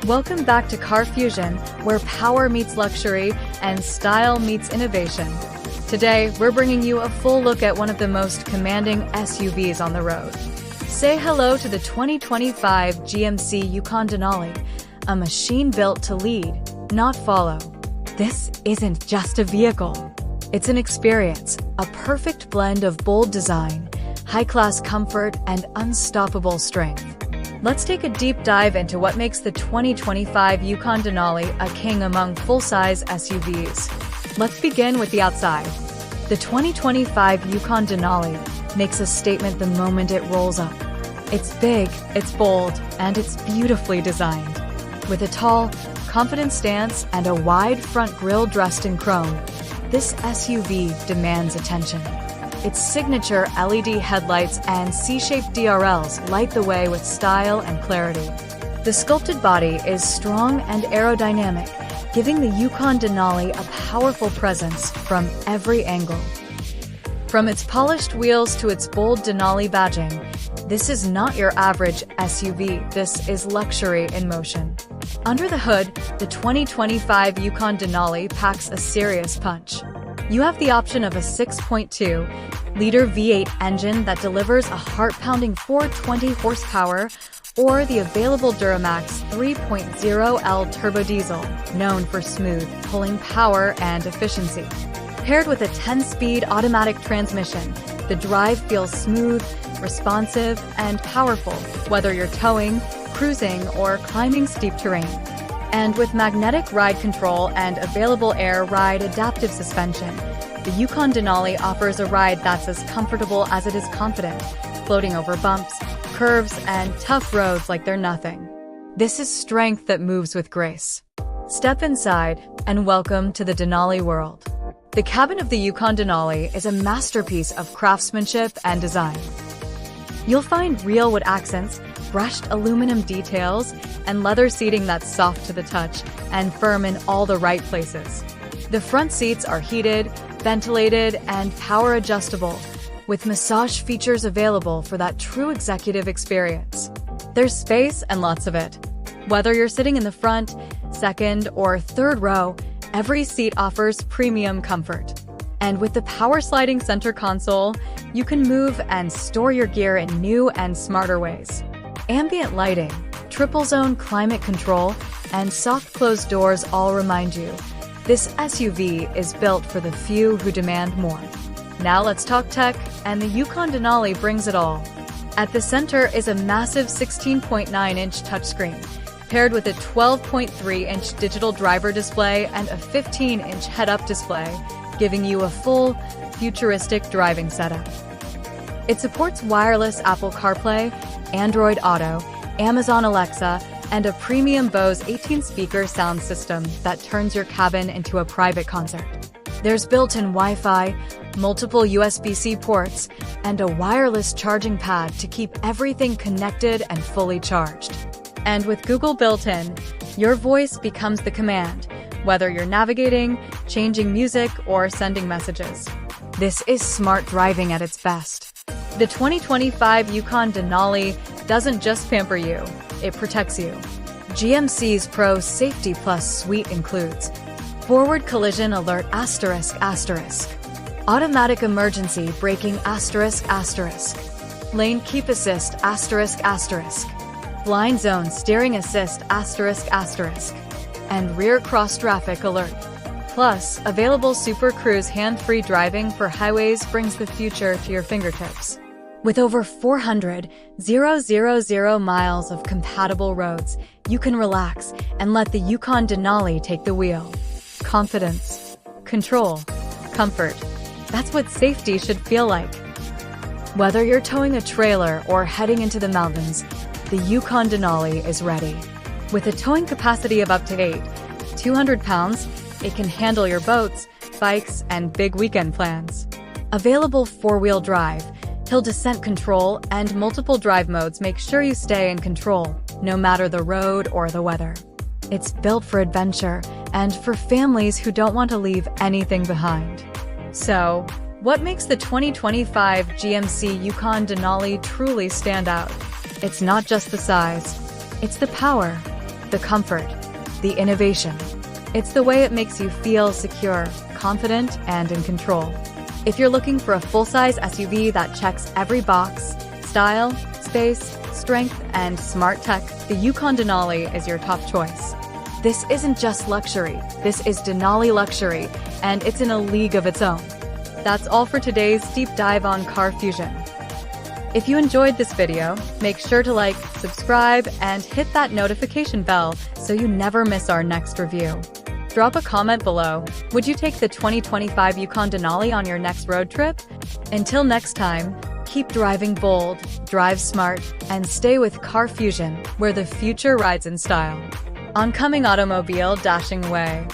Welcome back to Car Fusion, where power meets luxury and style meets innovation. Today, we're bringing you a full look at one of the most commanding SUVs on the road. Say hello to the 2025 GMC Yukon Denali, a machine built to lead, not follow. This isn't just a vehicle. It's an experience, a perfect blend of bold design, high-class comfort, and unstoppable strength. Let's take a deep dive into what makes the 2025 Yukon Denali a king among full-size SUVs. Let's begin with the outside. The 2025 Yukon Denali makes a statement the moment it rolls up. It's big, it's bold, and it's beautifully designed. With a tall, confident stance and a wide front grille dressed in chrome, this SUV demands attention. Its signature LED headlights and C-shaped DRLs light the way with style and clarity. The sculpted body is strong and aerodynamic, giving the Yukon Denali a powerful presence from every angle. From its polished wheels to its bold Denali badging, this is not your average SUV, this is luxury in motion. Under the hood, the 2025 Yukon Denali packs a serious punch. You have the option of a 6.2-liter V8 engine that delivers a heart-pounding 420 horsepower, or the available Duramax 3.0L turbo diesel, known for smooth, pulling power and efficiency. Paired with a 10-speed automatic transmission, the drive feels smooth, responsive, and powerful, whether you're towing, cruising, or climbing steep terrain. And with magnetic ride control and available air ride adaptive suspension, the Yukon Denali offers a ride that's as comfortable as it is confident, floating over bumps, curves, and tough roads like they're nothing. This is strength that moves with grace. Step inside and welcome to the Denali world. The cabin of the Yukon Denali is a masterpiece of craftsmanship and design. You'll find real wood accents, brushed aluminum details, and leather seating that's soft to the touch and firm in all the right places. The front seats are heated, ventilated, and power adjustable, with massage features available for that true executive experience. There's space and lots of it. Whether you're sitting in the front, second, or third row, every seat offers premium comfort. And with the power-sliding center console, you can move and store your gear in new and smarter ways. Ambient lighting, triple-zone climate control, and soft-closed doors all remind you, this SUV is built for the few who demand more. Now let's talk tech, and the Yukon Denali brings it all. At the center is a massive 16.9-inch touchscreen, paired with a 12.3-inch digital driver display and a 15-inch head-up display, giving you a full, futuristic driving setup. It supports wireless Apple CarPlay, Android Auto, Amazon Alexa, and a premium Bose 18-speaker sound system that turns your cabin into a private concert. There's built-in Wi-Fi, multiple USB-C ports, and a wireless charging pad to keep everything connected and fully charged. And with Google built-in, your voice becomes the command, whether you're navigating, changing music, or sending messages. This is smart driving at its best. The 2025 Yukon Denali doesn't just pamper you, it protects you. GMC's Pro Safety Plus suite includes Forward Collision Alert ***, Automatic Emergency Braking ***, Lane Keep Assist ***, Blind Zone Steering Assist ***, and Rear Cross Traffic Alert. Plus, available Super Cruise hand-free driving for highways brings the future to your fingertips. With over 400,000 miles of compatible roads, you can relax and let the Yukon Denali take the wheel. Confidence, control, comfort. That's what safety should feel like. Whether you're towing a trailer or heading into the mountains, the Yukon Denali is ready. With a towing capacity of up to 200 pounds, it can handle your boats, bikes, and big weekend plans. Available four-wheel drive, hill descent control, and multiple drive modes make sure you stay in control, no matter the road or the weather. It's built for adventure and for families who don't want to leave anything behind. So, what makes the 2025 GMC Yukon Denali truly stand out? It's not just the size, it's the power, The comfort, the innovation. It's the way it makes you feel secure, confident, and in control. If you're looking for a full-size SUV that checks every box, style, space, strength, and smart tech, the Yukon Denali is your top choice. This isn't just luxury, this is Denali luxury, and it's in a league of its own. That's all for today's deep dive on car fusion. If you enjoyed this video, make sure to like, subscribe, and hit that notification bell so you never miss our next review. Drop a comment below. Would you take the 2025 Yukon Denali on your next road trip? Until next time, keep driving bold, drive smart, and stay with Car Fusion, where the future rides in style. Oncoming automobile dashing away.